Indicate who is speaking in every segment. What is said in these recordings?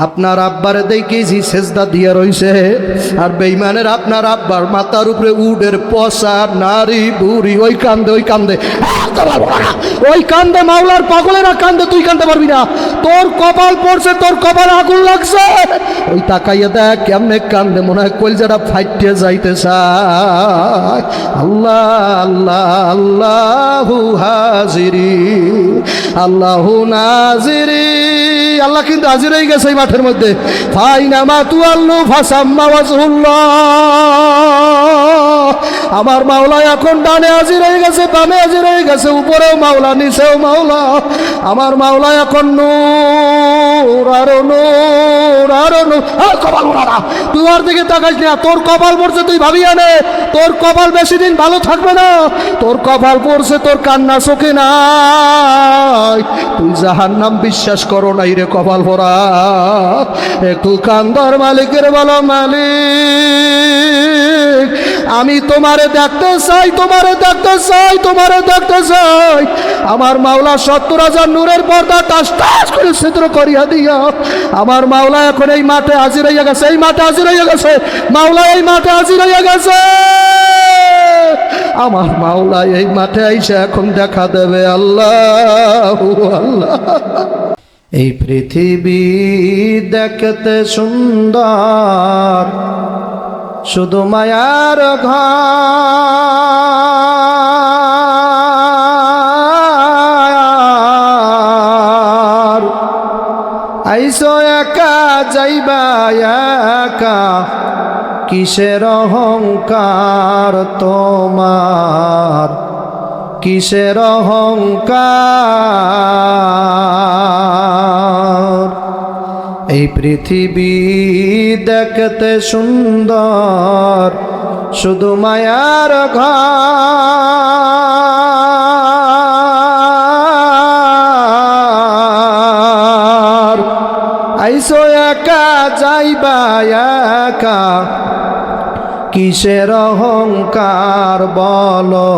Speaker 1: আপনার আব্বার দেখেছি সেজদা দিয়া রইছে, আর বেঈমানের আপনার আব্বার মাথার উপরে উডের পচা নারী বুড়ি ওই কান্দে ওই কান্দে মাওলার পাগলেরা কান্দে, তুই কান্দতে পারবি না। তোর কপাল পড়ছে, তোর কপালে আগুন লাগছে, ওই তাকাইয়া দেখ কেমনে কান্দে, মনে হয় কলজাটা ফাইটে যাইতে চায়। আল্লাহ আল্লাহ আল্লাহু হাজিরি আল্লাহু নাজিরি, আল্লাহ কিন্তু হাজির হয়ে গেছে এই মাঠের মধ্যে। ফাইনামা তুআল্লু ফাসাম্মা ওয়াজহুল্লাহ, আমার মাওলা এখন ডানে হাজির হয়ে গেছে, বামে হাজির হয়ে গেছে, উপরেও মাওলা নিচেও মাওলা। আমার মাওলা এখন নূর আর নূর আর নূর। কপাল মোড়া, তুই ওর দিকে তাকাইস না, তোর কপাল পড়ছে, তুই ভাবিয়া নে তোর কপাল বেশি দিন ভালো থাকবে না। তোর কপাল পড়ছে, তোর কান্না চোখে নাই, তুই জাহান্নাম বিশ্বাস করো নাই রে কপাল পড়া। একটু কান্দর মালিকের বলো, মালিক আমি তোমারে দেখতে চাই, তোমারে দেখতে চাই, তোমারে দেখতে চাই। আমার মাওলা ৭০,০০০ নূরের পর্দা টাস টাস করে ছিদ্র করিয়া দিয়া, আমার মাওলা এখন এই মাঠে হাজির হইয়া গেছে, এই মাঠে হাজির হইয়া গেছে, মাওলা এই মাঠে হাজির হইয়া গেছে। আমার মাওলা এই মাঠে আইসা এখন দেখা দেবে। আল্লাহ আল্লাহ। এই পৃথিবী দেখতে সুন্দর, শুধু মায়ার ঘর। আইসো একা যাইবা একা, কিসের অহংকার তোমার, কিসের অহংকার। এই পৃথিবী দেখতে সুন্দর, শুধু মায়ার ঘর। আইসো একা যাইবা একা, কিসের অহংকার বলো,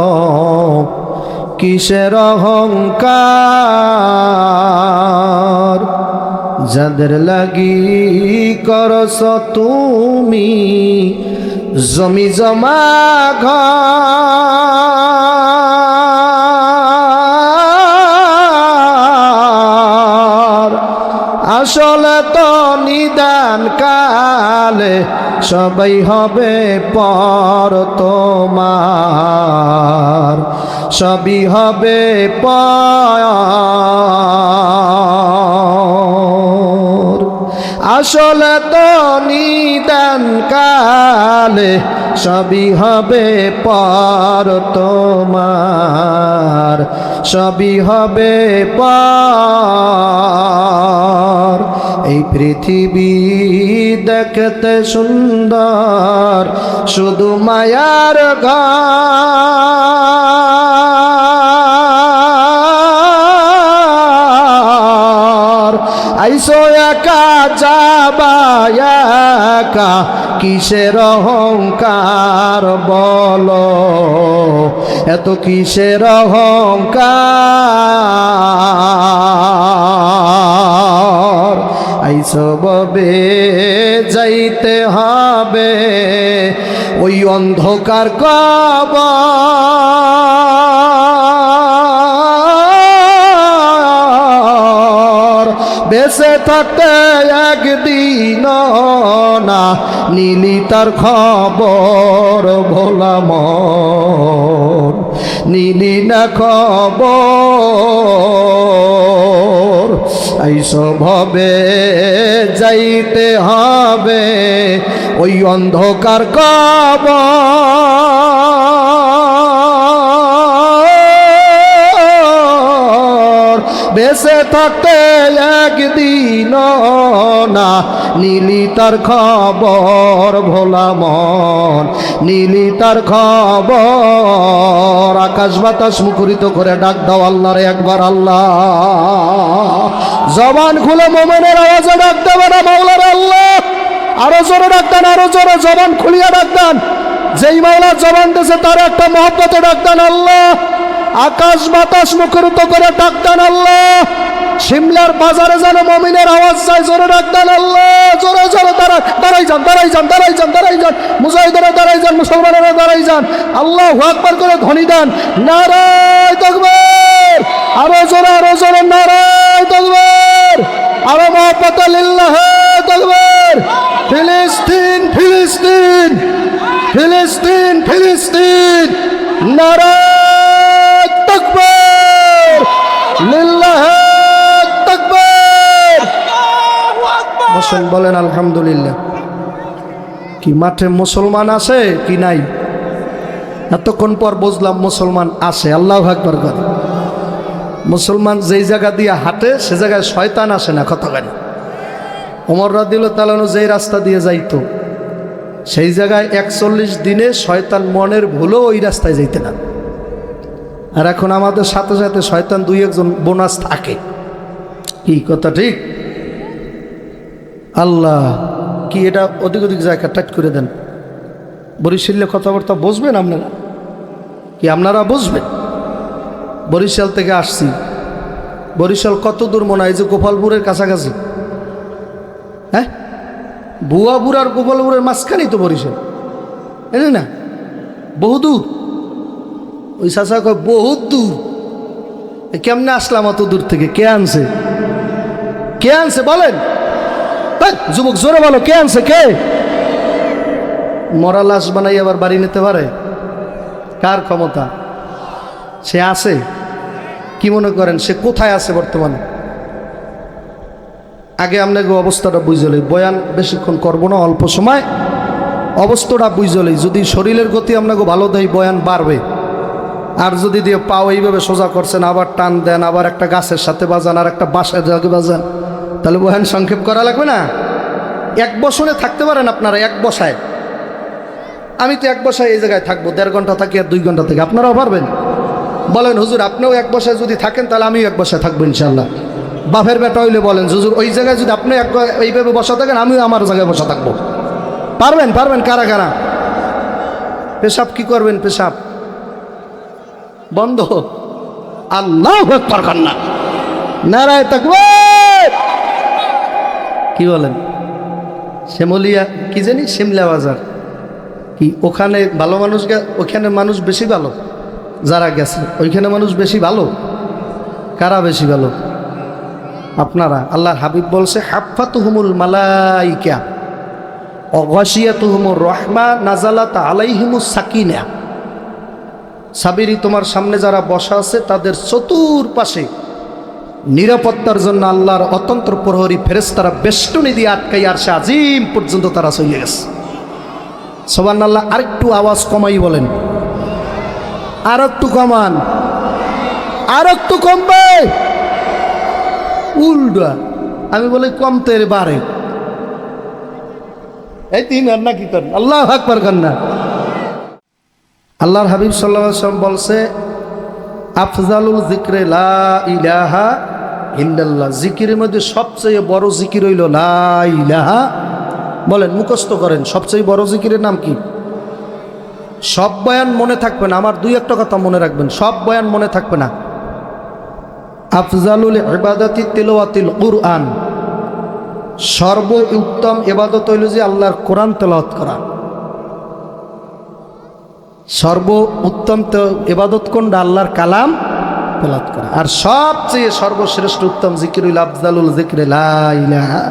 Speaker 1: কিসের অহংকার। যাদের লাগি করছ তুমি জমি জমা ঘর, আসলে তো নিদান কালে সবাই হবে পর তোমার, সবই হবে পর। আসলে তো নিদান কালে সবই হবে পর তোমার, সবই হবে পর। এই পৃথিবী দেখতে সুন্দর, শুধু মায়ার ঘর। আইসো একা যাবা একা, কিসের অহংকার বলো, এত কিসের অহংকার। আইসো ববে যাইতে হবে ওই অন্ধকার কবর। বেঁচে থাকতে একদিন না নিলি তার খবর, ভোলা মন নিলি না খবর। এইসব হবে যাইতে হবে ওই অন্ধকার কবর। বেঁচে থাকতে একদিন না নিলি তার খবর, ভোলা মন নিলি তার খবর। আকাশ বাতাস মুখরিত করে ডাক দাও আল্লাহ রে একবার, আল্লাহ। জবান খুলে মোমেনের আওয়াজে ডাক দেবে না মাওলার আল্লাহ। আরো জোরে ডাক দেন, আরো জোরে জবান খুলিয়া ডাক দেন। যেই মাওলা জবান দিয়েছে তার একটা মহব্বতে ডাক দেন আল্লাহ। আকাশ বাতাস মুখরিত করে ডাক দেন আল্লাহ। শিমলার বাজারে যেন মুমিনের আওয়াজ যায়, জোরে ডাক দেন আল্লাহ, জোরে জোরে দাঁড়াই যান, দাঁড়াই যান, দাঁড়াই যান, দাঁড়াই যান, মুজাহিদেরা দাঁড়াই যান, মুসলমানেরা দাঁড়াই যান, আল্লাহু আকবার করে ধ্বনি দেন, নারায়ে তাকবীর, আরো জোরে নারায়ে তাকবীর, আরো মহব্বত লিল্লাহ তাকবীর। ফিলিস্তিন ফিলিস্তিন ফিলিস্তিন ফিলিস্তিন, নারায়ে তাকবীর, লিল্লাহ তাকবীর। বসেন, বলেন আলহামদুলিল্লাহ। কি মাঠে মুসলমান আছে কি নাই? এতক্ষণ পর বুঝলাম মুসলমান আছে। আল্লাহু আকবার করে। মুসলমান যেই জায়গা দিয়ে হাঁটে সে জায়গায় শয়তান আসে না, কথা কেন? ওমর রাদিয়াল্লাহু তাআলা যেই রাস্তা দিয়ে যাইতো সেই জায়গায় 41 দিনে শয়তান মনের ভুলেও ওই রাস্তায় যাইতে না। আর এখন আমাদের সাথে সাথে শয়তান 2-1 বোনাস থাকে। কি কথা ঠিক? আল্লাহ, কি এটা অধিক জায়গা টাইট করে দেন। বরিশালে কথাবার্তা বুঝবেন আপনারা? কি আপনারা বুঝবেন? বরিশাল থেকে আসছি। বরিশাল কত দূর মনে হয়? যে গোপালপুরের কাছাকাছি। হ্যাঁ, বুয়াপুর আর গোপালপুরের মাঝখানেই তো বরিশাল, জানি না? বহুদূর। ওই চাচা কয় বহুত দূর। কেমনে আসলাম অত দূর থেকে? কে আনছে? কে আনছে বলেন? যুবক জোরে বলো, কে আনছে? কে? মরা লাশ বানাই আবার বাড়ি নিতে পারে? কার ক্ষমতা? সে আছে? কি মনে করেন সে কোথায় আছে বর্তমানে? আগে আপনাকে অবস্থাটা বুঝলেই, বয়ান বেশিক্ষণ করবো না, অল্প সময় অবস্থাটা বুঝলেই। যদি শরীরের গতি আপনাকে ভালো দেয় বয়ান বাড়বে। আর যদি দিয়ে পাও এইভাবে সোজা করছেন, আবার টান দেন, আবার একটা গাছের সাথে বাজান, আর একটা বাসায় জাগে বাজান, তাহলে বয়ান সংক্ষেপ করা লাগবে না? এক বসনে থাকতে পারেন আপনারা, এক বসায়। আমি তো এক বসায় এই জায়গায় থাকবো, 1.5 ঘন্টা থাকি আর 2 ঘন্টা থেকে। আপনারাও পারবেন? বলেন হুজুর আপনিও এক বসায় যদি থাকেন তাহলে আমিও এক বসায় থাকবো ইনশাল্লাহ। বাপের বেটা হইলে বলেন হুজুর ওই জায়গায় যদি আপনি এইভাবে বসা থাকেন আমিও আমার জায়গায় বসা থাকবো। পারবেন? পারবেন কারা কারা? পেশাব কি করবেন? পেশাব বন্ধ। আল্লাহু আকবার কান্না, নারায়ে তাকবীর। কি বলেন? শ্যামলিয়া কি জানি, শিমলা বাজার কি, ওখানে ভালো মানুষ, ওখানে মানুষ বেশি ভালো। যারা গেছে ওইখানে মানুষ বেশি ভালো। কারা বেশি ভালো? আপনারা। আল্লাহর হাবিব বলছে হাফাতুহুমুল মালাইকা ওয়া গাশিয়াতুহুমুর রাহমা নাযালাত আলাইহিমুস সাকিনা। সাবিরি, তোমার সামনে যারা বসা আছে তাদের চতুর্পাশে নিরাপত্তার জন্য আল্লাহর অতন্ত্র প্রহরী ফেরেশতারা বেষ্টনী দিয়ে আটকাই আরশে আজিম পর্যন্ত তারা চলে গেছে। সুবহানাল্লাহ। আরেকটু আওয়াজ কমাই বলেন, আর একটু কমান, আর একটু কমবে। উল্টা আমি বলি কমতে বাড়ে। এই 3 আর না কি করেন? আল্লাহু আকবার কান্না। আল্লাহর হাবিব সাল্লাল্লাহু আলাইহি ওয়াসাল্লাম বলছে আফজালুল যিকরে লা ইলাহা ইল্লাল্লাহ। জিকিরের মধ্যে সবচেয়ে বড় জিকির হইল লা ইলাহা। বলেন, মুখস্থ করেন, সবচেয়ে বড় জিকিরের নাম কি? সব বয়ান মনে থাকবে না, আমার 2-1টা কথা মনে রাখবেন। সব বয়ান মনে থাকবে না। আফজালুল ইবাদাতি তিলাওয়াতিল কুরআন। সর্ব উত্তম ইবাদত হইল যে আল্লাহর কোরআন তেলাওয়াত করা। সর্ব উত্তম ইবাদত কোনটা? আল্লাহর কালাম তেলাওয়াত করা। আর সবচেয়ে সর্বশ্রেষ্ঠ উত্তম জিকির হইল আফজালুল যিকরে লা ইলাহা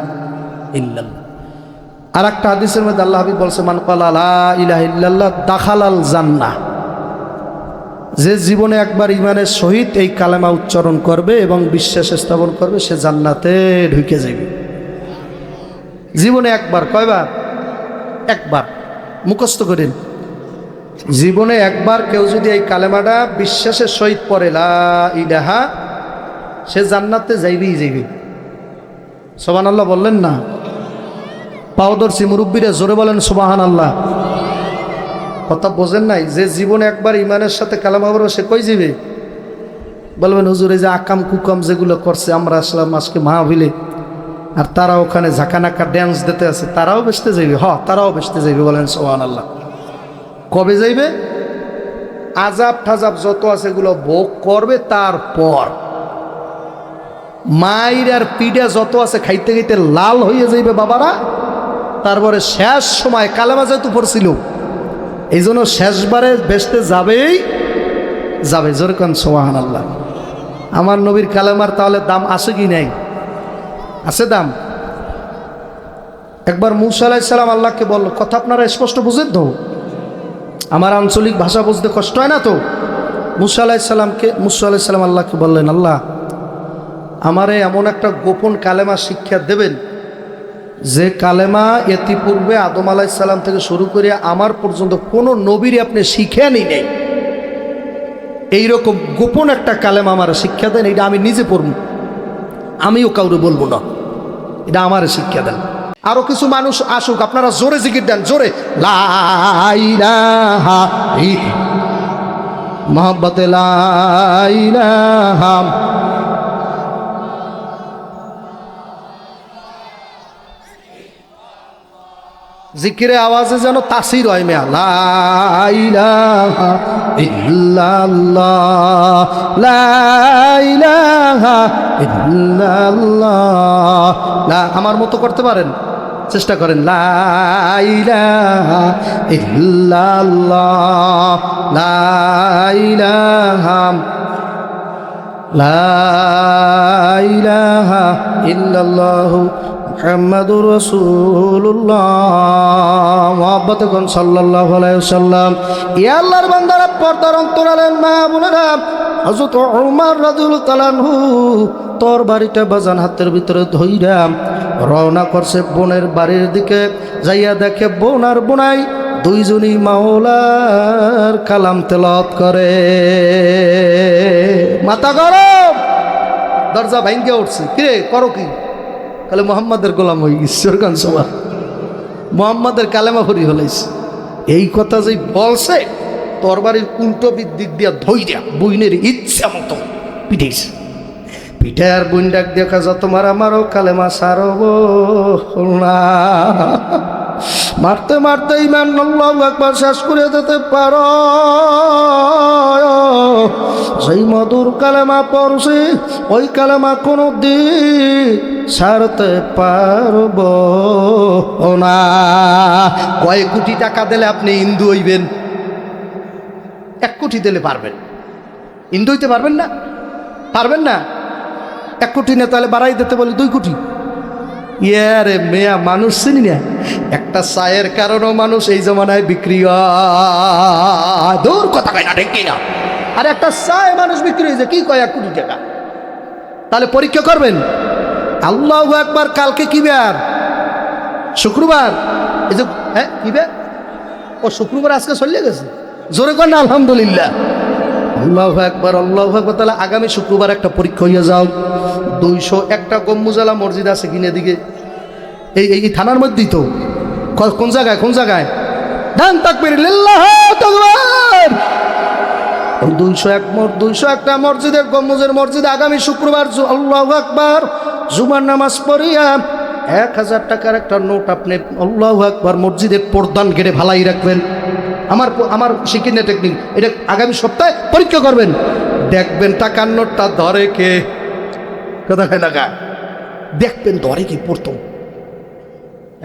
Speaker 1: ইল্লাল্লাহ। আর একটা হাদিসের মধ্যে আল্লাহ হাবিব বলছে মান ক্বালা লা ইলাহা ইল্লাল্লাহ দাখালাল জান্নাহ। যে জীবনে একবার ইমানের সহিত এই কালেমা উচ্চারণ করবে এবং বিশ্বাস স্থাপন করবে সে জান্নাতে ঢুকে যাবে। জীবনে একবার। কয়বার? একবার। মুখস্থ করেন। জীবনে একবার কেউ যদি এই কালেমাটা বিশ্বাসের সহিত পড়ে লা ইলাহা, সে জান্নাতে যাইবেই যাইবে। সুবহানাল্লাহ বললেন না? পাওদর্শী মুরব্বীরা জোরে বলেন সুবহানাল্লাহ। কথা বোঝেন নাই? যে জীবনে একবার ইমানের সাথে কালেমা পড়বে সে কই যাবে? বলবেন হুজুর এই যে আকাম কুকাম যেগুলো করছে, আমরা আসলাম আজকে মাহফিলে, আর তারা ওখানে ঝাঁকানাকা ড্যান্স দিতে আছে, তারাও বেসতে যাইবে? তারাও বেসতে যাইবে। বলেন সুবহানাল্লাহ। কবে যাইবে? আজাব ঠাজাব যত আছে এগুলো ভোগ করবে তারপর। মায়ের আর পিঠা যত আছে খাইতে খাইতে লাল হয়ে যাইবে বাবারা। তারপরে শেষ সময় কালেমা যেহেতু পড়ছিল, এই জন্য শেষবারে বেসতে যাবেই যাবে। যেরকম সুবহানাল্লাহ। আমার নবীর কালেমার তাহলে দাম আছে কি নাই? আছে দাম। একবার মূসা আলাইহিস সালাম আল্লাহকে বলল, কথা আপনারা স্পষ্ট বুঝেন তো? আমার আঞ্চলিক ভাষা বুঝতে কষ্ট হয় না তো? মূসা আলাইহিস সালাম আল্লাহকে বললেন, আল্লাহ আমারে এমন একটা গোপন কালেমা শিক্ষা দেবেন যে কালেমা ইতিপূর্বে আদম আলাইহিস সালাম থেকে শুরু করে আমার পর্যন্ত কোনো নবীর আপনি শিখেনই নেই। এইরকম গোপন একটা কালেমা আমার শিক্ষা দেন, এটা আমি নিজে পড়ব, আমিও কাউরে বলবো না, এটা আমার শিক্ষা দেন। আরো কিছু মানুষ আসুক, আপনারা জোরে জিকির দেন, জোরে লা ইলাহা ইল্লাল্লাহ মুহাম্মাদে লা ইলাহা। জিকিরে আওয়াজে যেন তাসির হয় মেয়া। লা ইলাহা ইল্লাল্লাহ লা ইলাহা ইল্লাল্লাহ। আমার মতো করতে পারেন, চেষ্টা করেন। লা ইলাহা ইল্লাল্লাহ লা ইলাহা লা ইলাহা ইল্লাল্লাহ মুহাম্মাদুর রাসূলুল্লাহ। মুহাব্বতে কোন সাল্লাল্লাহু আলাইহি ওয়াসাল্লাম। ইয়া আল্লাহর বান্দারা, পর্দার অন্তরালের মা বোনেরা, হযরত ওমর রাদিয়াল্লাহু তাআলা আনহু তোর বাড়িটা বাজান হাতের ভিতরে ধইরা রওনা করছে বোনের বাড়ির দিকে। যাইয়া দেখে বোন আর বোনাই দুইজনই মাওলার কালাম তেলাওয়াত করে। মাথা গরম, দরজা ভাঙ্গা উঠছে। কিরে করো কি? তাহলে মোহাম্মদের গোলাম হয়ে ঈশ্বর গান সভা, মোহাম্মদের কালেমা ভরি হলাইছে। এই কথা যে বলছে, তরবারির উল্টো দিক দিয়া ধইরা বইনের ইচ্ছা মতো পিঠেছে। পিঠে আর বইন ডাক দেখা, যত মারা মারো কালেমা সারব না। মারতে মারতে ইমান আল্লাহু আকবার শেষ করে দিতে পারো। সেই মধুর কালেমা পড়ছি, ওই কালেমা কোনো দিন ছাড়তে পারব না। কয়েক কোটি টাকা দিলে আপনি হিন্দু হইবেন? 1 কোটি দিলে পারবেন? হিন্দু হইতে পারবেন না? পারবেন না? 1 কোটি না, তাহলে বাড়াই দিতে বলি 2 কোটি। ইয়ারে মেয়া, মানুষ চিনি না, একটা চায়ের কারণেও মানুষ এই জমানায় বিক্রি হয়। দূর কথা কয় না, ঠিক না? আর একটা চায় মানুষ বিক্রি হয়েছে, কি কয় 1 কোটি টাকা। তাহলে পরীক্ষা করবেন। আল্লাহু আকবার। কালকে কি বার? শুক্রবার। এই যে হ্যাঁ কি বার? ও শুক্রবার আজকে চলে গেছে। জোরে কর না আলহামদুলিল্লাহ। আল্লাহু আকবার, আল্লাহু আকবার। তাহলে আগামী শুক্রবার একটা পরীক্ষা হইয়া যাও। 201টা গম্বুজালা মসজিদ আছে কিনে দিকে, এই থানার মধ্যেই তো। কোন জায়গায়? কোন জায়গায়? ডান তাকবীর, লিল্লাহু আকবার। 201টা মসজিদের গম্বুজের মসজিদে আগামী শুক্রবার আল্লাহু আকবার জুমার নামাজ পড়িয়া 1000 টাকার একটা নোট আপনি আল্লাহু আকবার মসজিদের প্রধান গেটে ভালাই রাখবেন। আমার শিখিন না টেকনিক, এটা আগামী সপ্তাহে পরীক্ষা করবেন। দেখবেন টাকার নোটটা ধরে কে। কথা হয় না? দেখবেন ধরে কি প্রথম।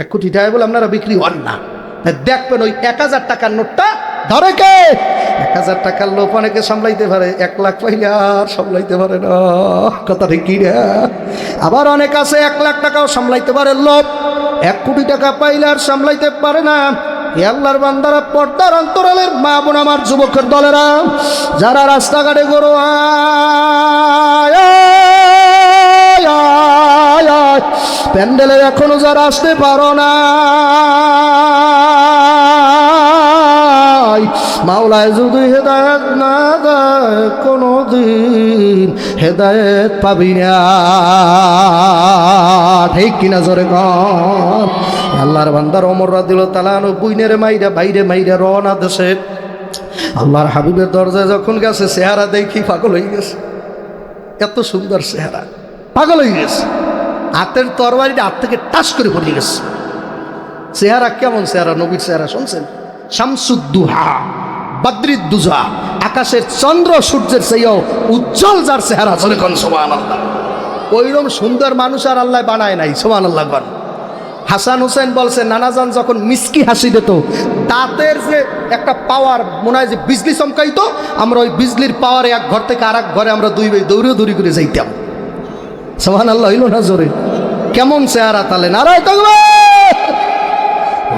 Speaker 1: 1 কোটি টাকা বলে আপনারা বিক্রি হন না। দেখবেন ওই 1000 টাকার নোটটা ধরে কে। 1000 টাকার লোভ অনেকে সামলাইতে পারে, 1 লাখ পাইলে আর সামলাইতে পারে না। কথা ঠিক কি না? আবার অনেক আছে 1 লাখ টাকাও সামলাইতে পারে লোভ, 1 কোটি টাকা পাইলে আর সামলাইতে পারে না। আল্লাহর বান্দারা, পর্দার অন্তরালের মা বোন, আমার যুবকের দলেরা, যারা রাস্তাঘাটে গরু প্যান্ডেলে এখনো যারা আসতে পারো না, মাওলায় যদি হেদায়েত না দেয় কোনো দিন হেদায়েত পাবি না। ঠিক কিনা জোরে কর। আল্লাহর বান্দার ওমর রাদিয়াল্লাহু তাআলা আনহু বুইনের মাইরা বাইরে মাইরা রওনা দেশে। আল্লাহর হাবিবের দরজায় যখন গেছে, চেহারা দেখি পাগল হয়ে গেছে। এত সুন্দর চেহারা, পাগল হয়ে গেছে। হাতের তরবারিটা হাত থেকে টাস করে পড়ে গেছে। চেহারা কেমন চেহারা? নবীর চেহারা শুনছেন? শামসুদ্দুহা বদরিদ্দুজা, আকাশের চন্দ্র সূর্যের চেয়েও উজ্জ্বল যার চেহারা। চলে কোন সুবহানাল্লাহ। ওইরকম সুন্দর মানুষ আর আল্লাহ বানায় নাই, সুবহানাল্লাহ। হাসান হুসেন বলছে নানাজান যখন মিষ্টি হাসি দিত, দাঁতের যে একটা পাওয়ার মনে হয় যে বিজলি চমকাইতো, আমরা ওই বিজলির পাওয়ারে এক ঘর থেকে আর এক ঘরে আমরা দুই ভাই দৌড়ি করে যাইতাম। সুবহানাল্লাহ হইল না জোরে? কেমন চেহারা তালে, নারায় তাকবীর।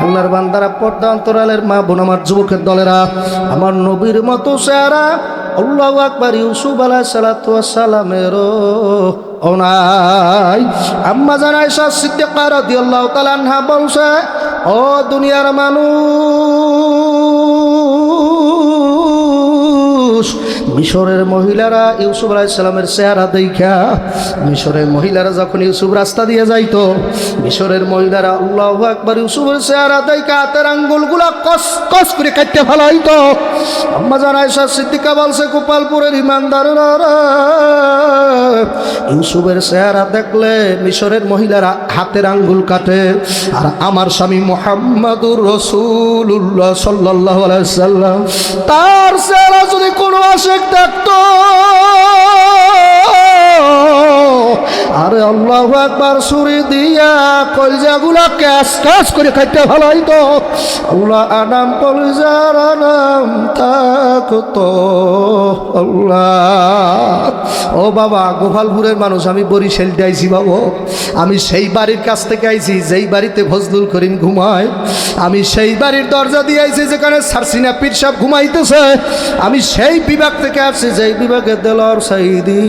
Speaker 1: আল্লাহর বান্দারা, পর্দা অন্তরালের মা বোন, আমার যুবকের দলেরা, আমার নবীর মতো চেহারা আল্লাহু আকবার ইউসুফ আলাইহিস সালাতু ওয়াস সালামেরও ওনাই। আম্মা জান আয়েশা সিদ্দিকা রাদিয়াল্লাহু তাআলা আনহা বলছে, ও দুনিয়ার মানুষ, মিশরের মহিলারা ইউসুফ আলাইহিস সালামের চেহারা দেখা, মিশরের মহিলারা যখন ইউসুফ রাস্তা দিয়ে যাইতো, মিশরের মহিলারা আল্লাহু আকবার ইউসুফের চেহারা দেখা হাতের আঙ্গুলগুলা কস কস করে কাটতে ফেলাইতো। আম্মা জান আয়েশা সিদ্দিকা বলছে, গোপালপুরের ইমানদাররা ইউসুফের চেহারা দেখলে মিশরের মহিলারা হাতের আঙ্গুল কাটে, আর আমার স্বামী মুহাম্মাদুর রাসূলুল্লাহ সাল্লাল্লাহু আলাইহি সাল্লাম তার চেহারা যদি কোনো আশিক দেখতো, আরে আল্লাহু আকবার সুরি দিয়া কলজাগুলা ক্যাশ ক্যাশ করে খাইতে ভালাইতো। আল্লাহ আনাম কলজার আনাম থাকতো আল্লাহ। ও বাবা, গোপালপুরের মানুষ, আমি বরিশালতে আইছি বাবু। আমি সেই বাড়ির কাছ থেকে আইছি যেই বাড়িতে ফজলুল করিম ঘুমায়। আমি সেই বাড়ির দরজা দিয়ে আইছি যেখানে সারসিনা পীর সাহেব ঘুমাইতেছে। আমি সেই বিভাগ থেকে আসছি যেই বিভাগে দেলোয়ার সাইদি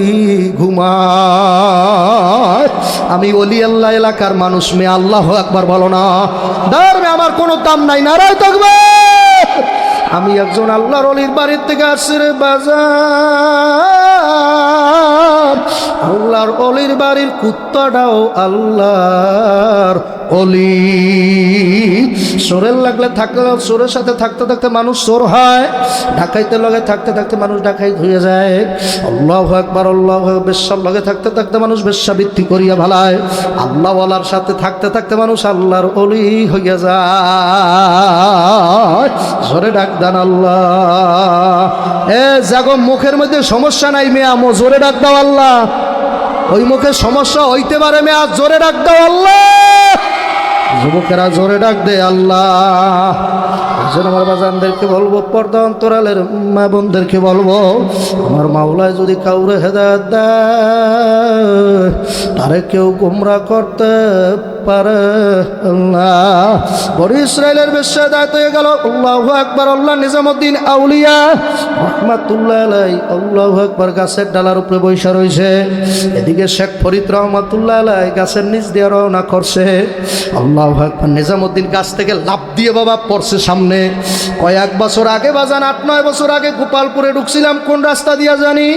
Speaker 1: ঘুমায়। আমি ওলি আল্লাহ এলাকার মানুষ, মে আল্লাহু আকবার বলো না, ধর্মে আমার কোনো দাম নাই, নারায় তাকবীর। আমি একজন আল্লাহর ওলির বাড়ির থেকে আসছি রে বাজার। আল্লাহর ওলির বাড়ির কুত্তাটাও আল্লাহর ওলি। চোরের লাগলে থাকতে, চোরের সাথে থাকতে থাকতে মানুষ চোর হয়, ডাকাইতে লগে থাকতে থাকতে মানুষ ডাকাই হয়ে যায়। আল্লাহু আকবার, আল্লাহু আকবার। বেশ্যার লগে থাকতে থাকতে মানুষ বেশ্যাবৃত্তি করিয়া ভালায়। আল্লাহওয়ালার সাথে থাকতে থাকতে মানুষ আল্লাহর ওলি হইয়া যায়। জোরে ডাক দেন আল্লাহ। এ জাগো, মুখের মধ্যে সমস্যা নাই মেয়া, জোরে ডাক দাও আল্লাহ। ওই মুখে সমস্যা হইতে পারে মেয়া, জোরে ডাক দাও আল্লাহ। যুবকেরা জোরে ডাক দে আল্লাহ। আমার বাজানদেরকে বলবো, পর্দা অন্তরালের মা বোনদেরকে বলবো, আমার মাওলায় যদি কাউরে হেদায়েত দেয়, তারে কেউ গুমরা করতে পারে না। বনি ইসরাইলের বেশ্যা দায়িত্ব হয়ে গেল। আল্লাহু আকবার। আল্লাহ নিজামুদ্দিন আউলিয়া রহমাতুল্লাহ আলাইহি আল্লাহু আকবার গাছের ডালার উপরে বৈশা রয়েছে। এদিকে শেখ ফরিদ রহমাতুল্লাহ আলাইহি গাছের নিচ দিয়ে রওনা করছে। আল্লাহু আকবার। নিজামুদ্দিন গাছ থেকে লাফ দিয়ে বাবা পড়ছে সামনে। কয়েক বছর আগে বাজান, 8-9 বছর আগে গোপালপুরে ঢুকছিলাম, কোন রাস্তা দিয়া জানি।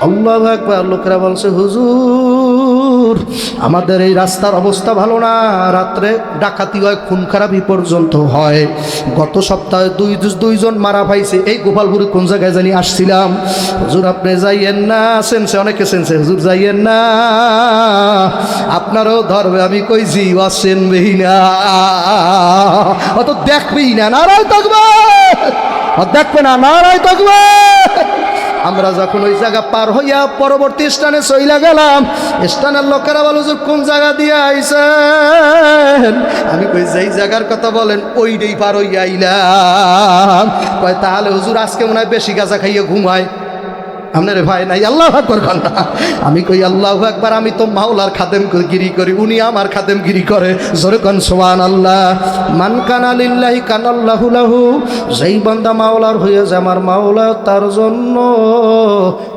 Speaker 1: আল্লাহু আকবার। লোকেরা বলছে, হুজুর আমাদের এই রাস্তার অবস্থা ভালো না, রাত্রে ডাকাতি হয়, খুন খারাপি পর্যন্ত হয়। গত সপ্তাহে দুইজন মারা পাইছে। এই গোপালপুরে কোন জায়গায় জানি আসছিলাম। হুজুর আপনি যাইয়েন না, সেনছে অনেকে সেনছে, হুজুর যাইয়েন না, আপনারও ধরবে। আমি কইছি আসেন বেহি না, অত দেখবেই না, নারায় তাকবীর। দেখবে না, নারায় তাকবীর। আমরা যখন ওই জায়গা পার হইয়া পরবর্তী স্থানে চইলা গেলাম, স্থানের লোকেরা বলো যে কোন জায়গা দিয়ে আইছেন। আমি কই যেই জায়গার কথা বলেন ওইটাই পার হইয়া আইলাম। কয় তাহলে হুজুর আজকে মনে হয় বেশি গাঁজা খাইয়ে ঘুমায়। আপনার ভাই নাই, আল্লাহু আকবার কর না। আমি কই আল্লাহু আকবার। আমি তো মাওলার খাদেমগিরি করি, উনি আমার খাদেমগিরি করে। জোরে কোন সুবহানাল্লাহ। মান কানা লিল্লাহি কানাল্লাহু লাহু। যেই বান্দা মাওলার হইয়া যায়, আমার মাওলা তার জন্য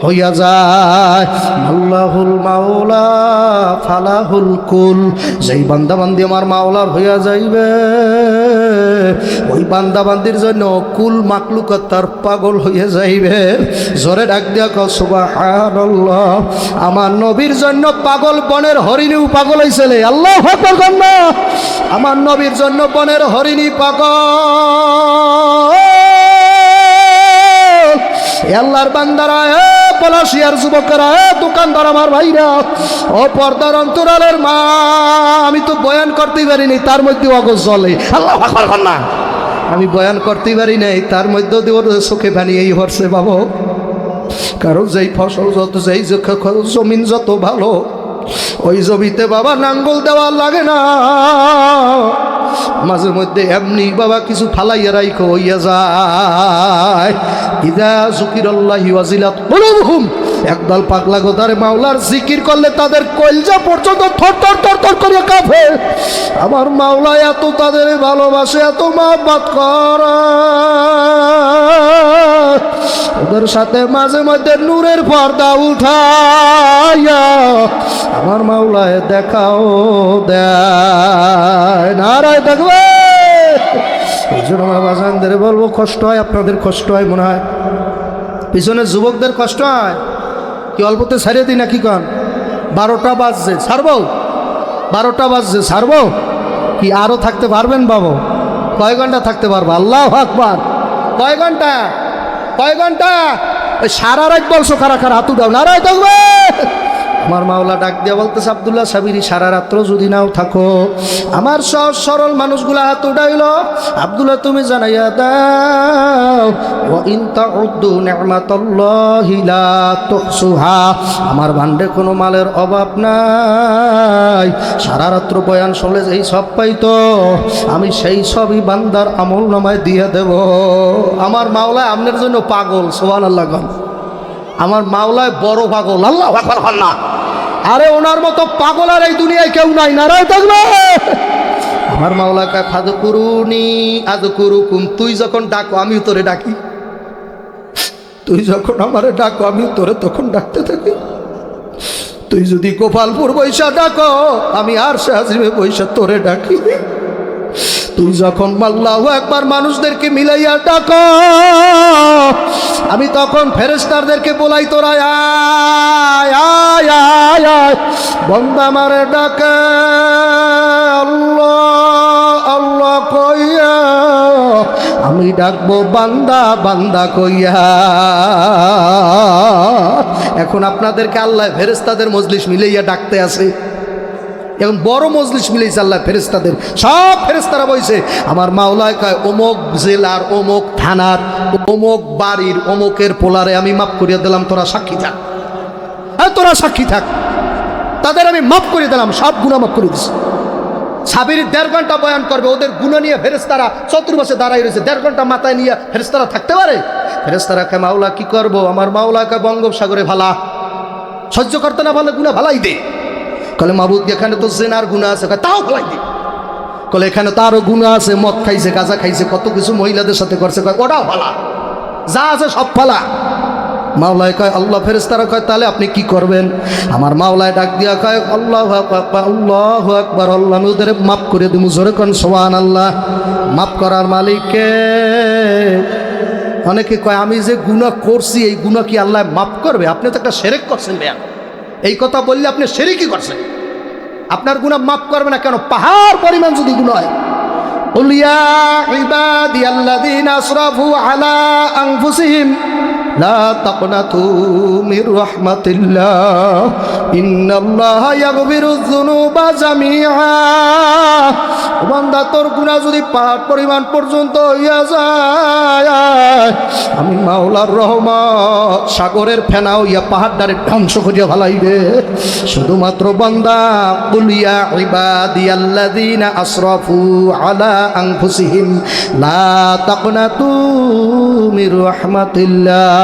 Speaker 1: হইয়া যায়। আল্লাহুল মাওলা ফালাহুল কুল। যেই বান্দা বান্দি আমার মাওলার হইয়া যাইবে, ওই বান্দা বান্দির জন্য কুল মাকলুকাত তার পাগল হইয়া যাইবে। জোরে ডাক দিয়া কও সুবহানাল্লাহ। আমার নবীর জন্য পাগল বনের হরিণীও পাগল হইছিল। আল্লাহু আকবার কর না। আমার নবীর জন্য বনের হরিণী পাগল। আল্লাহর বান্দারা, পলাশিয়ার যুবকেরা, দোকানদার, আমার ভাইরা, ও পর্দার অন্তরালের মা, আমি তো বয়ান করতেই পারিনি, তার মধ্যে অগজ চলে। আল্লাহু আকবার কর না। আমি বয়ান করতেই পারি নাই, তার মধ্যে ওর চোখে পানি এই হরছে বাবু। কারণ যেই ফসল যত, যেই জমিন যত ভালো, ওই জমিতে বাবা নাঙ্গল দেওয়া লাগে না, মাঝে মধ্যে এমনি বাবা কিছু ফালাইয়া রাইখো হইয়া যায়। ইদা যুকিরাল্লাহি ওয়াজিলাত কুলুবুহুম, একদল পাগলা গোদারে মাওলার জিকির করলে তাদের কলজা পর্যন্ত থর থর থর থর করে কাঁপে। আমার মাওলা এত তাদের ভালোবাসে, এত মহব্বত করে, ওদের সাথে মাঝে মধ্যে নূরের পর্দা উঠাইয়া আমার মাওলায় দেখাও দেয়। নারায় দেখবে, এই জন্য আমার বাজানদের বলবো, কষ্ট হয়, আপনাদের কষ্ট হয় মনে হয়, পিছনে যুবকদের কষ্ট হয়, কি অল্পতে ছাড়িয়ে দিই নাকি কন? 12টা বাজছে, ছাড়বো? 12টা বাজছে, ছাড়বো কি? আরও থাকতে পারবেন বাবু? কয় ঘন্টা থাকতে পারবো? আল্লাহু আকবার। কয় ঘন্টা? কয় ঘন্টা? ওই সারা রাত বলছো, কারা কারা হাতু দাও, নারায় থাকবে। আমার মাওলা ডাক দিয়া বলতেছে, আব্দুল্লাহ সাবিরি সারা রাত্র যদি নাও থাকো, আমার সহজ সরল মানুষগুলা হাত উঠাইল, আব্দুল্লাহ তুমি জানাইয়া দাও, ওয়া ইন তাউদ্দু নি'মাতাল্লাহি লা তুহসুহা, আমার ভান্ডে কোনো মালের অভাব নাই, সারা রাত্র বয়ান শুনলে এই সব পাইতো, আমি সেই সবই বান্দার আমল নামায় দিয়ে দেব। আমার মাওলা আপনার জন্য পাগল, সুবহানাল্লাহ। আমার মাওলায় বড় পাগল, আল্লাহু আকবার। না, আরে ওনার মতো পাগল আর এই দুনিয়ায় কেউ নাই, নারায় থাকবে। আমার মাওলা কয়, ফাযকুরুনি আযকুরুকুম, তুই যখন ডাকো আমি তোরে ডাকি, তুই যখন আমারে ডাকো আমি তোরে তখন ডাকতে থাকি। তুই যদি গোপালপুর বৈশা ডাকো আমি আরশে আজিমে বৈশা তোরে ডাকি। তুই যখন আল্লাহু আকবার মানুষদেরকে মিলাইয়া ডাকো আমি তখন ফেরেশতাদেরকে বলাই, তোরা আয় আয় আয় আয়, বান্দা আমারে ডাকে আল্লাহ আল্লাহ কইয়া, আমি ডাকবো বান্দা বান্দা কইয়া। এখন আপনাদেরকে আল্লাহ ফেরেশতাদের মজলিস মিলাইয়া ডাকতে আছে, এখন বড় মজলিস মিলেছে আল্লাহ ফেরেশতাদের, সব ফেরেশতারা বইছে। আমার মাওলায় কয়, অমুক জেলার অমুক থানার অমুক বাড়ির অমুকের পোলারে আমি মাফ করিয়া দিলাম, তোরা সাক্ষী থাক। হ্যাঁ, তোরা সাক্ষী থাক, তাদের আমি মাফ করে দিলাম, সব গুনাহ মাফ করে দিছি। সাবির 1.5 ঘন্টা বয়ান করবে, ওদের গুনাহ নিয়ে ফেরেশতারা চতুর্পাশে দাঁড়াই রয়েছে, 1.5 ঘন্টা মাথায় নিয়ে ফেরেশতারা থাকতে পারে? ফেরেশতারা কয়, মাওলা কি করব? আমার মাওলা কয়, বঙ্গোপসাগরে ভালা, সহ্য করতে না ভালো গুনাহ ভালাই দে। কলে মাবুদ এখানে তো জেনার গুনাহ আছে, তাও ফেলাই দিই। কলে এখানে তো আরো গুনাহ আছে, মদ খাইছে, গাঁজা খাইছে, কত কিছু মহিলাদের সাথে করছে, কয় ওটাও ফালা, যা আছে সব ফালা। মাওলায় কয়, আল্লাহ ফেরেশতারা কয়, তাহলে আপনি কি করবেন? আমার মাওলায় ডাক দিয়া কয়, আল্লাহু আকবার আল্লাহু আকবার, আল্লাহ আমি ওদের মাফ করে দিব। জোরে কোন সুবহানাল্লাহ। মাফ করার মালিক কে? অনেকে কয়, আমি যে গুনাহ করছি এই গুনাহ কি আল্লাহ মাফ করবে? আপনি তো একটা শিরক করছেন ভাইয়া, এই কথা বললে আপনি শিরকই করছেন, আপনার গুনাহ মাফ করবে না কেন? পাহাড় পরিমাণ যদি গুনাহ হয়। কুল ইয়া ইবাদিয়াল্লাযীনা আসরাফু আলা আনফুসিহিম লা তাকনাতু মির রাহমাতিল্লাহ ইন্নাল্লাহা ইয়াগফিরুয যুনুবা জামিআ। বান্দা, তোর গুনাহ যদি পাহাড় পরিমাণ পর্যন্ত হইয়া যায়, আমি মাওলার রহমত সাগরের ফেনা হইয়া পাহাড়টারে ধ্বংস করিয়া ফেলাইবে। শুধুমাত্র বান্দা, কুল ইয়া ইবাদিয়াল্লাযীনা আসরাফু আলা আনফুসিহিম লা তাকনাতু মির রাহমাতিল্লাহ,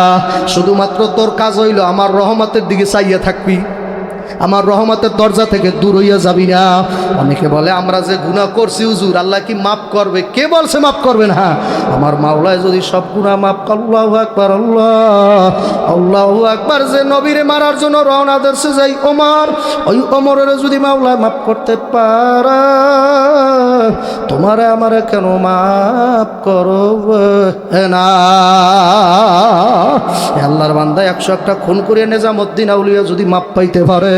Speaker 1: শুধুমাত্র তোর কাজ হইল আমার রহমতের দিকে চাইয়া থাকবি, আমার রহমতের দরজা থেকে দূর হইয়া যাবি না। অনেকে বলে, আমরা যে গুনাহ করছি হুজুর আল্লাহ কি মাফ করবে? কে বলছে মাফ করবে না? আমার মাওলায় যদি সব গুনাহ মাফ, আল্লাহু আকবার আল্লাহ আল্লাহু আকবার, যে নবীরে মারার জন্য রওনা দিয়েছে যাই ওমর, ওই ওমরের যদি মাওলায় মাফ করতে পারে, তোমারে আমারে কেন মাফ করবে না? আল্লাহর বান্দা 101টা খুন করে নিজামউদ্দিন আউলিয়া যদি মাফ পাইতে পারে,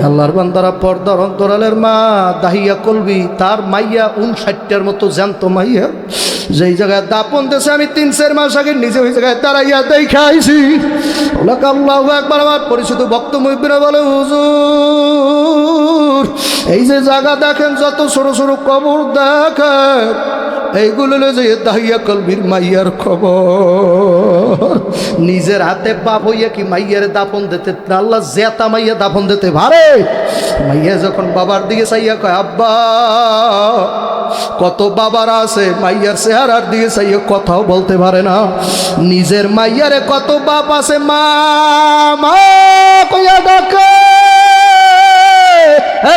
Speaker 1: আল্লাহর বান্দারা পর্দার অন্তরালের মা দাহিয়া কলবি, তার মাইয়া 59টার মতো জ্যান্ত মাইয়া, যেই জায়গায় দাপন দেশে আমি 3-4 মাস আগে নিজে ওই জায়গায় দাঁড়াইয়া দেখাইছি। আল্লাহু আকবার। আমার পরিচিত ভক্ত মুহিব্বিরা বলে, হুজুর এই যে জায়গা দেখেন, যত ছোট ছোট কবর দেখেন, এইগুলো যে দাহিয়া কলবির মাইয়ার খবর। নিজের হাতে বাপ হইয়া কি মাইয়ার দাফন দিতে, আল্লাহ জেতা মাইয়া দাফন দিতে পারে? মাইয়া যখন বাবার দিকে চাইয়া কয় আব্বা, কত বাবার আছে মাইয়ার চেহারার দিকে চাইয়া কথাও বলতে পারে না। নিজের মাইয়ারে কত বাপ আছে মা মা কইয়া ডাকে,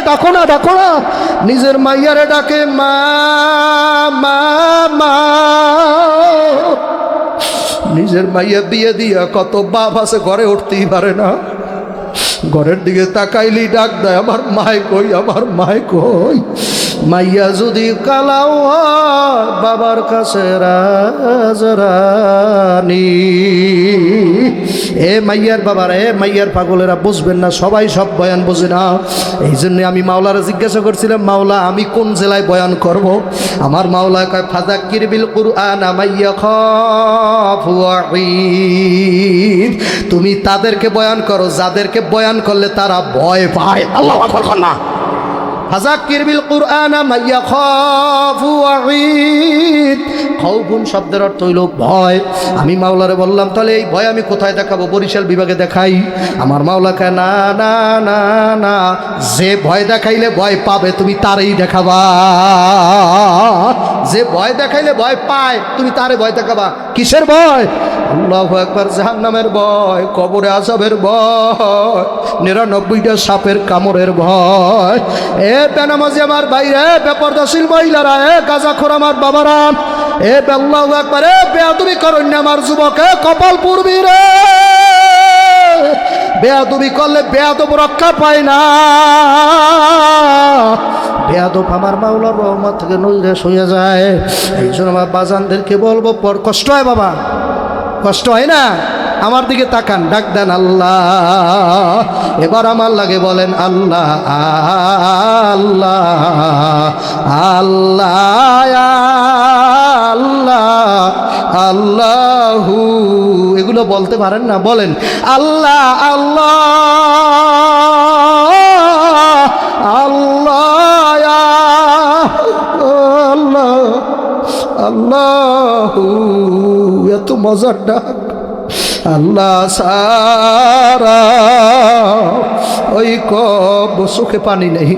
Speaker 1: ডাকো না ডাকো না, নিজের মাইয়ারে ডাকে মা মা মা। নিজের মাইয়া বিয়ে দিয়া কত বাপ আছে ঘরে উঠতেই পারে না, ঘরের দিকে তাকাইলি ডাক দেয় আমার মায় কই, আমার মায় কই। মাইয়া যদি কালাও হয় বাবার কাছে রাজরানী। এ মাইয়ার বাবারা, এ মাইয়ার পাগলেরা বুঝবেন না, সবাই সব বয়ান বোঝে না। এই জন্য আমি মাওলারা জিজ্ঞাসা করছিলাম, মাওলা আমি কোন জেলায় বয়ান করব? আমার মাওলা কয় ফাযাক্কির বিল কুরআন মাইয়া খাফু ওয়াঈদ। তুমি তাদেরকে বয়ান করো যাদেরকে বয়ান করলে তারা ভয় পায়। আল্লাহু আকবার না। ফাযাক্কির বিল কুরআন মাইয়া খাফু ওয়াঈদ। খাউফুন শব্দের অর্থ হইল ভয়। আমি মাওলারে বললাম তাহলে এই ভয় আমি কোথায় দেখাবো? বরিশাল বিভাগে দেখাই। আমার মাওলা কয় না না না না, যে ভয় দেখাইলে ভয় পাবে তুমি তারই দেখাবা। যে ভয় দেখাইলে ভয় পায় তুমি তারে ভয় দেখাবা। কিসের ভয়? আল্লাহু আকবার। জাহান্নামের ভয়, কবরে আযাবের ভয়, ৯৯টা সাপের কামড়ের ভয়। এ বেনামাজি আমার ভাইরা, বেপরদাশীল মহিলারা, এ গাঁজাখোর আমার বাবারা, এ আল্লাহু আকবার, এ বেয়াদবি করেন না আমার যুবক, এ কপাল পূর্বী রে। বেয়াদবি করলে বেয়াদব রক্ষা পায় না। বেয়াদব আমার মাওলার রহমত থেকে নইরে সইয়া যায়। এই জন্য আমার বাজানদেরকে বলবো, পর কষ্ট হয় বাবা, কষ্ট হয় না? আমার দিকে তাকান, ডাক দেন আল্লাহ। এবার আমার লাগে বলেন আল্লাহ আল্লাহ আল্লাহ আল্লাহ আল্লাহু। এগুলো বলতে পারেন না? বলেন আল্লাহ আল্লাহ আল্লাহ আল্লাহ আল্লাহু। এত মজার ডাক। আল্লাহ সারা ওই কব, চোখে পানি নেই,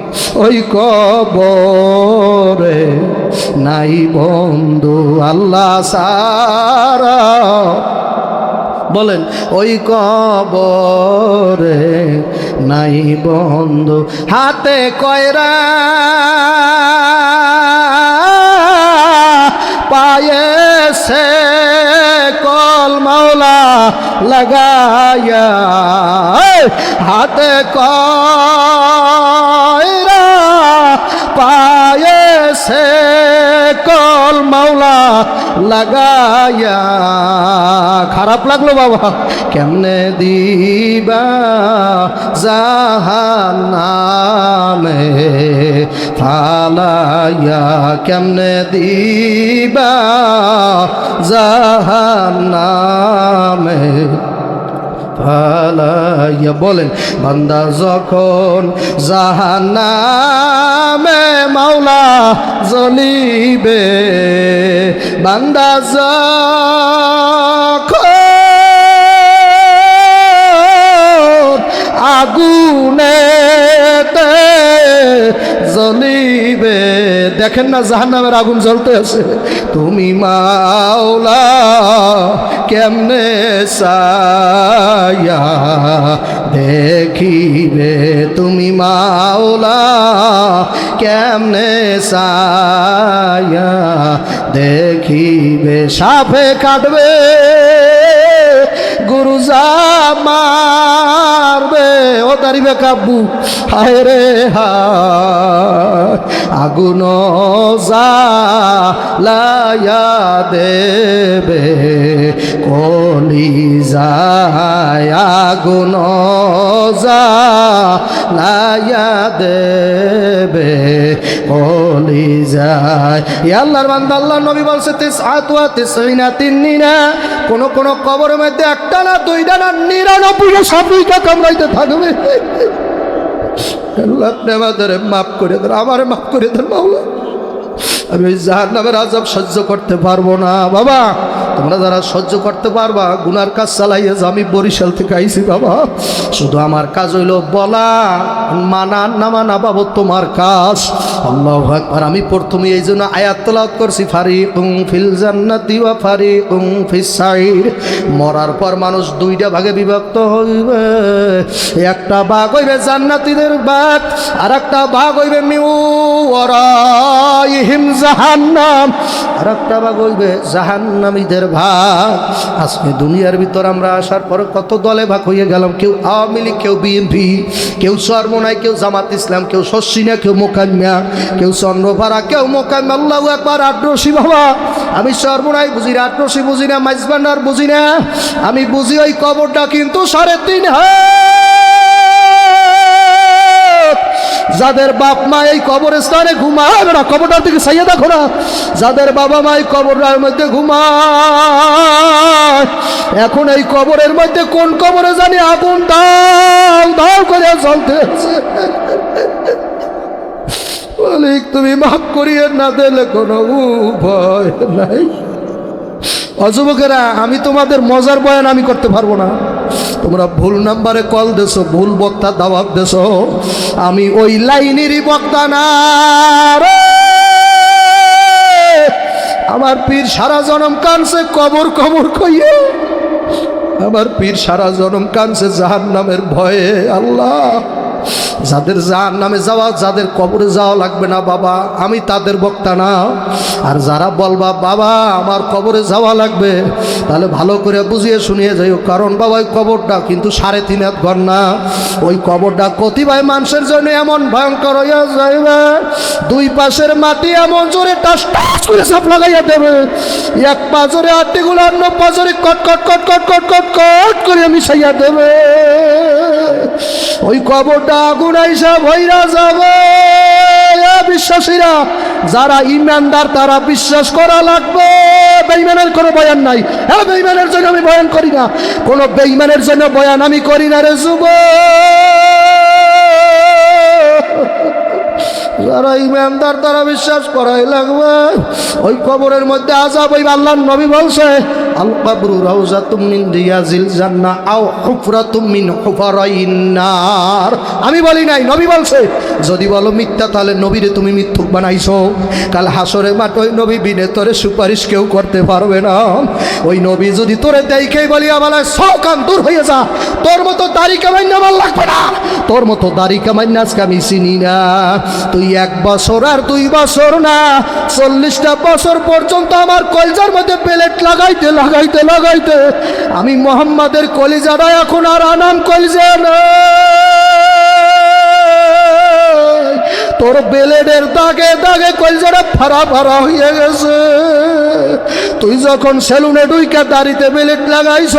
Speaker 1: ওই কবরে নাই বন্ধু। আল্লাহ সারা বলেন ওই কবরে নাই বন্ধু। হাতে কয়রা পায়েছে কল মাওলা লাগায়া, হাতে কয়রা পায়েছে কল মাওলা লাগায়া। খারাপ লাগলো বাবা, কেমনে দিবা জাহান্নামে ফালাইয়া, কেমনে দিবা জাহান্নামে ফালাইয়া। বলেন বান্দা যখন জাহান্নামে মাওলা জ্বলিবে, বান্দা যখন আগুনেতে জ্বলিবে, দেখেন না জাহান্নামের আগুন জ্বলতে আছে, তুমি মাওলা কেমনে চাইয়া দেখিবে, তুমি মাওলা কেমনে চাইয়া দেখিবে। সাপে কাটবে, গুরু যা মারবে, ও দাঁড়িবে কাব্বু, হায় রে হায়, আগুন জ্বালায়া দেবে কলি যায়, আগুন জ্বালায়া দেবে কলি যায়। আল্লাহর বান্দা, আল্লাহর নবী বলছে কোন কোন কবরের মধ্যে একটা না দুইটা না 99টা সাপটা কামড়াইতে থাকবে। আল্লাহ আপনি আমাদের মাফ করে দেন, আমার মাফ করে দেন মাওলা। আমি ওই জাহান্নামের আযাব সহ্য করতে পারবো না। বাবা তোমরা যারা সহ্য করতে পারবা গুনার কাজ চালাইয়া যে আমি বরিশাল থেকে আইছি বাবা, শুধু আমার কাজ হইল বলা, মানা না মানা বাবা তোমার কাজ। আল্লাহু আকবার। আমি প্রথমে এই জন্য আয়াত তেলাওয়াত করছি, ফারিকুম ফিল জান্নাতি ওয়া ফারিকুম ফিস সাইর। মরার পর মানুষ দুইটা ভাগে বিভক্ত হইবে, একটা ভাগ হইবে জান্নাতীদের ভাগ, আর একটা ভাগ হইবে মিউ ওয়ারাইহিম জাহান্নাম, আর একটা ভাগ হইবে জাহান্নামীদের ভাগ। আজকে দুনিয়ার ভিতর আমরা আসার পরে কত দলে ভাগ হয়ে গেলাম, কেউ আওয়ামী লীগ, কেউ বিএনপি, কেউ চরমোনাই, কেউ জামাত ইসলাম, কেউ শশিনা, কেউ মোকাম্মা, কেউ চন্দ্রপাড়া, কেউ মোকাম্মা। আল্লাহু আকবার। আটরশি বাবা, আমি চরমোনাই বুঝি না, আটরশি বুঝি না, মাইজবান্ডার বুঝি না, আমি বুঝি ওই কবরটা কিন্তু 3.5 হাত। যাদের বাপ মা এই কবরস্থানে ঘুমায় না, কবরটার দিকে চাইয়ে দেখো না, যাদের বাবা মা এই কবরের মধ্যে ঘুমায়, এখন এই কবরের মধ্যে কোন কবরে জানি আগুন দাও দাও করে চলতেছে। মালিক তুমি মাফ করিয়ে না দিলে কোনো উপায় নাই। অযুবকেরা, আমি তোমাদের মজার বয়ান আমি করতে পারবো না, তোমরা ভুল নাম্বারে কল দেছো, ভুল বক্তা দাওয়াত দেছো। আমি ওই লাইনেরই বক্তা না রে। আমার পীর সারা জনম কানছে কবর কবর কইয়ে, আমার পীর সারা জনম কানছে জাহান্নামের ভয়ে। আল্লাহ, যাদের জাহান্নামে যাওয়া, যাদের কবরে যাওয়া লাগবে না বাবা, আমি তাদের বক্তা না। আর যারা বলবা বাবা আমার কবরে যাওয়া লাগবে, তাহলে ভালো করে বুঝিয়ে শুনিয়ে যাইও, কারণ বাবা ওই কবরটা কিন্তু 3.5 হাত ঘর না। ওই কবরটা কতিপয় মানুষের জন্য এমন ভয়ঙ্কর হইয়া যাইবে, দুই পাশের মাটি এমন জোরে টাস টাস করে চাপ লাগাইয়া দেবে, এক পা জোরে আটটিগুলো অন্য পা জোরে কট কট কট কট কট কট কট করে মিশাইয়া দেবে। ওই কবরটা আগুন আইসা ভইরা যাবে। বিশ্বাসীরা যারা ইমানদার তারা বিশ্বাস করা লাগবে, বেঈমানের কোনো বয়ান নাই। হ্যাঁ, বেঈমানের জন্য আমি বয়ান করি না, কোনো বেঈমানের জন্য বয়ান আমি করি না রে যুবক। যারা ইমানদার তারা বিশ্বাস করাই লাগবে। ওই কবরের মধ্যে আযাব হইবে। আল্লাহর নবী বলছে, আল কবরু রাউযাতুম মিন রিয়াজিল জান্নাহ আও হুফরাতুম মিন হুফারাইন নার। আমি বলি নাই, নবী বলছে। যদি বলো মিথ্যা, তাহলে নবীরে তুমি মিথ্যুক বানাইছো। কাল হাসরে মাঠ ওই নবী বিনে তোরে সুপারিশ কেউ করতে পারবে না। ওই নবী যদি তোরে দেখেই বলি আমার সকান দূর হয়ে যা, তোর মতো দাড়ি কামাই না আমার লাগবে না, তোর মতো দাড়ি কামাই না আজকে আমি চিনি না। তুই 1 বছর আর 2 বছর না, 40টা বছর পর্যন্ত আমার কলিজার মধ্যে প্লেট লাগাইতে লাগাইতে লাগাইতে আমি মোহাম্মদের কলিজাটা এখন আর আনাম কলিজা না। তোর বেলেটের দাগে দাগে কলিজাটা ফাড়া ফাড়া হয়ে গেছে। তুই যখন সেলুনে ঢুইকা দাড়িতে বেলেট লাগাইছ,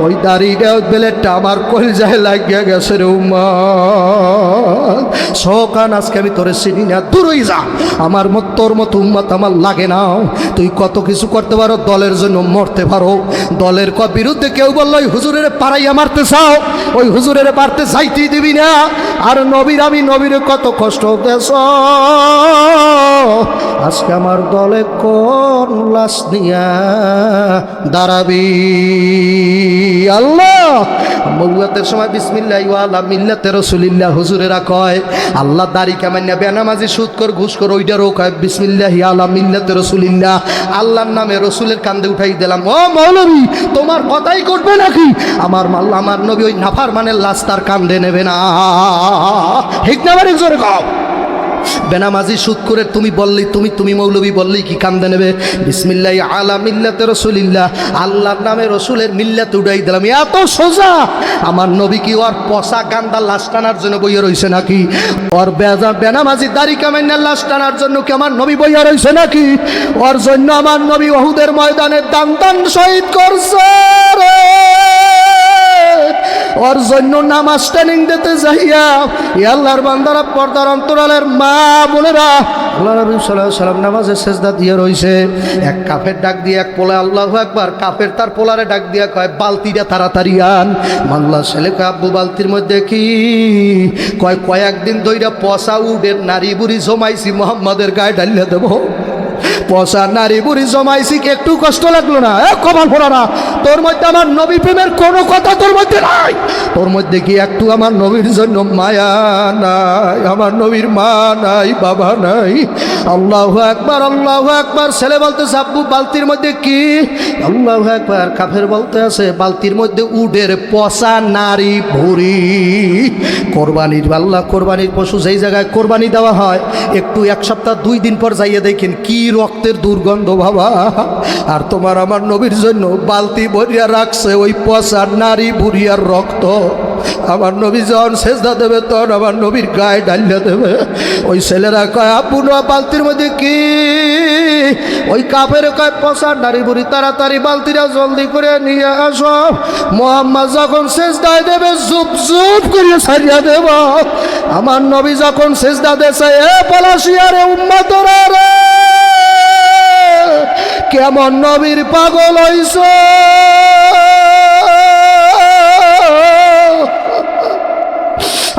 Speaker 1: ওই দাড়িটা বেলেটটা আমার কলিজায় লাগিয়া গেছে রে উম্মা। সকান আজকে আমি তোরে চিনি না, দূরই যা। আমার তোর মতো উম্মত আমার লাগে না। তুই কত কিছু করতে পারো, দলের জন্য মরতে পারো। দলের বিরুদ্ধে কেউ বললো ওই হুজুরের পাড়াইয়া মারতে চাও, ওই হুজুরের পারতে যাইতেই দিবি না। আর নবীর, আমি নবীর কত কষ্ট দেশ, আজকে আমার দলে কোন লাশ নিয়া দাঁড়াবি। আল্লাহ মৌলাতের সময় বিসমিল্লাহি ওয়া আলা মিল্লাতি রাসূলিল্লাহ হুজুরেরা কয়, আল্লাহ দাড়ি কামাইনা বেনামাজি সুদখোর ঘুষখোর ওইটারও কয় বিসমিল্লাহি আলা মিল্লাতি রাসূলিল্লাহ। আল্লাহর নামে রসুলের কান্দে উঠাই দিলাম। ও মৌলবী, তোমার কথাই করবে নাকি? আমার নবী ওই নাফরমানের লাশ তার কান্দে নেবে না। ঠিক না? বাড়ি জোরে কও। বেনামাজি সুদখোরের তুমি বললেই, তুমি মৌলবী বললেই কি কান্দে নেবে? বিসমিল্লাহি আলা মিল্লাতি রাসূলিল্লাহ, আল্লাহর নামে রসুলের মিল্লাত উঠাই দিলাম। এত সোজা। আমার নবী কি ওর পচা গান্দা লাশ টানার জন্য বইয়া রইছে নাকি? ওর বেনামাজি দাড়ি কামাইনার লাশ টানার জন্য কি আমার নবী বইয়া রইছে নাকি? ওর জন্য আমার নবী উহুদের ময়দানে দান শহীদ করছে রে। ওর জন্য নামাজ ট্রেনিং দিতে যাইয়া আল্লাহর বান্দারা, পর্দার অন্তরালের মা বোনেরা, আল্লাহ নবী সাল্লাল্লাহু আলাইহি ওয়াসাল্লাম নামাজে সেজদা দিয়ে রইছে। এক কাফের ডাক দিয়ে এক পোলা আল্লাহু আকবার, কাফের তার পোলারে ডাক দিয়া কয় বালতিটা তাড়াতাড়ি আন। মাল্লা ছেলে কয় আব্বু বালতির মধ্যে কি? কয় কয়েকদিন ধইরা পচা উডের নারী বুড়ি জমাইছি, মুহাম্মাদের গায়ে ঢালিয়া দেবো। পচা নারী বুড়ি জমাইছি, একটু কষ্ট লাগলো না? কপাল ফোড়া না, তোর মধ্যে আমার নবী প্রেমের কোনো কথা তোর মধ্যে নাই? তোর মধ্যে কি একটু আমার নবীর জন্য মায়া নাই? আমার নবীর মা নাই, বাবা নাই। আল্লাহু আকবার, আল্লাহু আকবার। ছেলে বলতেছে আব্বু বালতির মধ্যে কি? আল্লাহু আকবার। কাফের বলতে আছে বালতির মধ্যে উডের পচা নারী ভুড়ি। কোরবানির আল্লাহ, কোরবানির পশু যেই জায়গায় কোরবানি দেওয়া হয়, একটু এক সপ্তাহ 2 দিন পর যাইয়ে দেখেন কি রক্তের দুর্গন্ধ বাবা। আর তোমার আমার নবীর জন্য বালতি ভরিয়া রাখছে ওই পচা নারী ভুড়িয়ার রক্ত। আমার নবী যখন সেজদা দেবে তখন আমার নবীর গায়ে ডালিয়া দেবে। ওই ছেলেরা কয় আব্বু না বালতির মধ্যে কি? ওই কাফের কয় পচা নারী বুড়ি, তাড়াতাড়ি বালতিটা জলদি করে নিয়ে আসো। মোহাম্মদ যখন সেজদায় দেবে জুপ জুপ করে ছাড়িয়া দেব। আমার নবী যখন সেজদা দেছে, এ পলাশিয়ারে উম্মতরা রে, কেমন নবীর পাগল হইছ?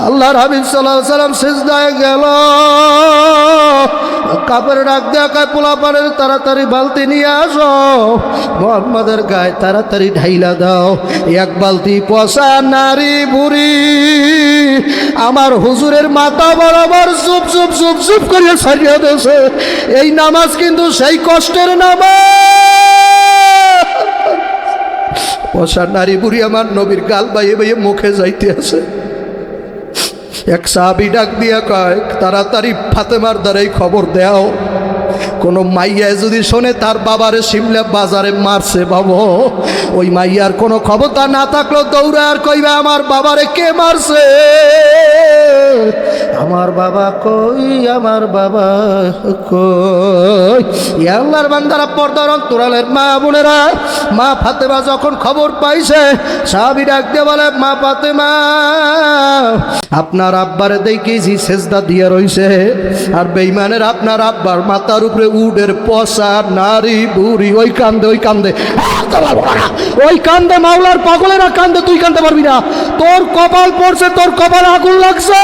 Speaker 1: আল্লাহর হাবিব সাল্লাল্লাহু আলাইহি সাল্লাম সিজদায় গেল। কাপড় ডাক দেয়া কয় পোলাপানের তাড়াতাড়ি বালতি নিয়ে আসো, মোহাম্মদের গায়ে তাড়াতাড়ি ঢাইলা দাও। এক বালতি পচা নারী বুড়ি আমার হুজুরের মাথা বরাবর চুপ চুপ চুপ চুপ করিয়া ছাড়িয়ে দিয়েছে। এই নামাজ কিন্তু সেই কষ্টের নামাজ। পচা নারী বুড়ি আমার নবীর গাল বাইয়ে বাইয়ে মুখে যাইতে আছে। এক সাহাবী ডাক দিয়া কয় তাড়াতাড়ি ফাতেমার দ্বারাই খবর দাও, কোন মাইয়ায় যদি শোনে তার বাবারে সিমলা বাজারে মারছে বাবু, ওই মাইয়ার কোনো ক্ষমতা না থাকলো দৌড়া আর কইবে আমার বাবারে কে মারছে। আমার বাবা কই, আমার বাবা কই। আল্লাহর বান্দারা, পর্দার অন্তরালের মা বোনেরা, মা ফাতেমা যখন খবর পাইছে, সাহাবী ডাক দিয়ে বলে মা ফাতেমা, আপনার আব্বারে দেখেছি সেজদা দিয়ে রইছে, আর বেঈমানের আপনার আব্বার মাথার উপরে উডের পচা নারী বুড়ি। ওই কান্দে, ওই কান্দে, ওই কান্দে। মাওলার পাগলেরা কান্দে, তুই কান্দতে পারবি না। তোর কপাল পড়ছে, তোর কপালে আগুন লাগছে।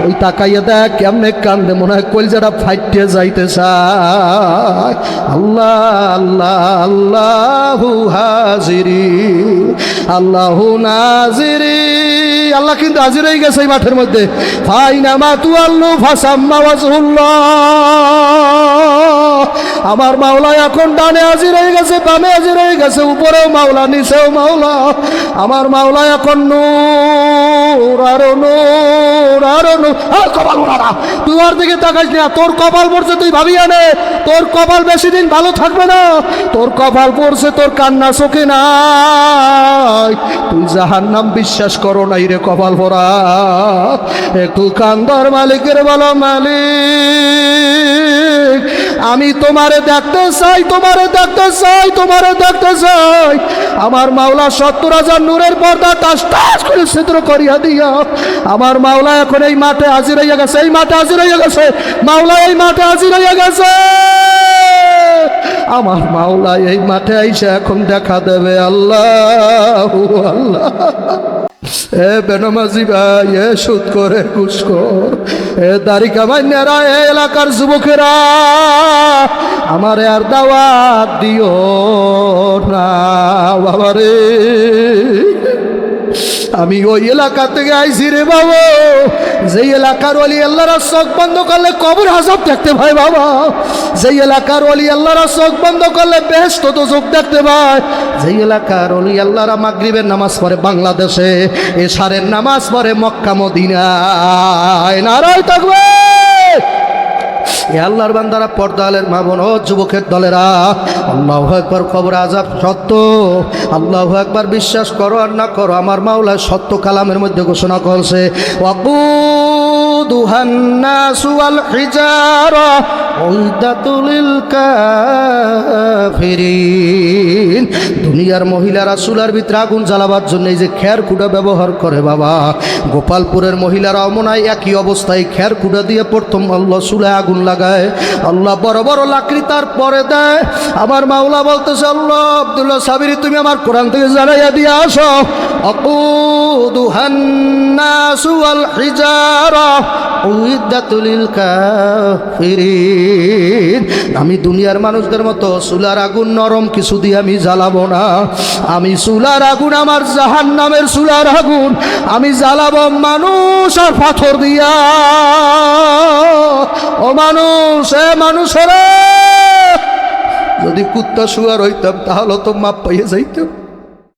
Speaker 1: ওই তাকাইয়া দেখ কেমনে কান্দে, মনে হয় কলজাটা ফাইটে যাইতে চায়। আল্লাহ আল্লাহ আল্লাহু হাজিরি আল্লাহু নাজিরি। আল্লাহ কিন্তু হাজির হয়ে গেছে এই মাঠের মধ্যে। ফাইনামা তুআল্লু ফাসাম্মা ওয়াজহুল্লাহ। আমার মাওলা এখন ডানে হাজির হয়ে গেছে, বামে হাজির হয়ে গেছে, উপরেও মাওলা, নিচেও মাওলা। আমার মাওলা এখন নূর আর নূর আর নূর। কপাল মোড়া, তুই ওর দিকে তাকাইস না। তোর কপাল পড়ছে, তুই ভাবিয়া নে, তোর কপাল বেশি দিন ভালো থাকবে না। তোর কপাল পড়ছে, তোর কান্না চোখে নাই। তুই জাহান্নাম বিশ্বাস করো নাই রে কপাল পড়া। একটু কান্দার মালিকের বলো মালিক, আমি তোমারে দেখতে চাই, তোমারে দেখতে চাই, তোমারে দেখতে চাই। আমার মাওলা 70,000 নূরের পর্দা টাস টাস করে ছিদ্র করিয়া দিয়া আমার মাওলা এখন এই মাঠে হাজির হইয়া গেছে, এই মাঠে হাজির হইয়া গেছে। মাওলা এই মাঠে হাজির হইয়া গেছে। আমার মাওলা এই মাঠে আইসা এখন দেখা দেবে। আল্লাহ আল্লাহ। এ বেনামাজি ভাই, এ সুদ করে ঘুষখোর, এ দাড়ি কামাইনারা, এ এলাকার যুবকেরা, আমারে আর দাওয়াত দিও না বাবারে। আমি ওই এলাকা থেকে আইছি রে বাবা, যে এলাকার ওলি আল্লাহরা চোখ বন্ধ করলে কবর হাজব দেখতে পায় বাবা। যে এলাকার ওলি আল্লাহরা চোখ বন্ধ করলে বেহেশত দোজখ দেখতে পায়। যে এলাকার ওলি আল্লাহরা মাগরিবের নামাজ পড়ে বাংলাদেশে, এশারের নামাজ পড়ে মক্কা মদিনায়। নারায়ে তাকবীর। এ আল্লাহর বান্দারা, পর্দালের মা বোন ও যুবকের দলেরা, আল্লাহু আকবার। কবর আযাব সত্য, আল্লাহু আকবার। বিশ্বাস করো আর না করো, আমার মাওলা সত্য কালামের মধ্যে ঘোষণা করছে, ওয়াকুদুহান নাসু ওয়াল হিজারা উইদ্দাতুল লিল কাফিরিন। দুনিয়ার মহিলারা চুলার ভিতরে আগুন জ্বালাবার জন্য এই যে খের কুড়া ব্যবহার করে বাবা, গোপালপুরের মহিলারাও মনে হয় একই অবস্থায় খের কুড়া দিয়ে প্রথম আল্লাহ চুলায় আগুন লাগায়, আল্লাহ বড় বড় লাকড়ি তারপরে দেয়। আমার মাওলা বলতেছে, আল্লাহ আব্দুল্লাহ সাবিরি, তুমি আমার কোরআন থেকে জানাইয়া দিয়ে আসো, আকুদুহান নাসু ওয়াল হিজারা উইদ্দাতুল লিল কাফিরিন। আলামিন। আমি দুনিয়ার মানুষদের মতো চুলার আগুন নরম কিছু দিয়ে আমি জ্বালাবো না। আমি চুলার আগুন, আমার জাহান্নামের চুলার আগুন আমি জ্বালাবো মানুষ আর পাথর দিয়া। ও মানুষ, এ মানুষেরা, যদি কুত্তা শুয়ার হইতাম তাহলে তো মাপ পাইয়ে যাইতাম।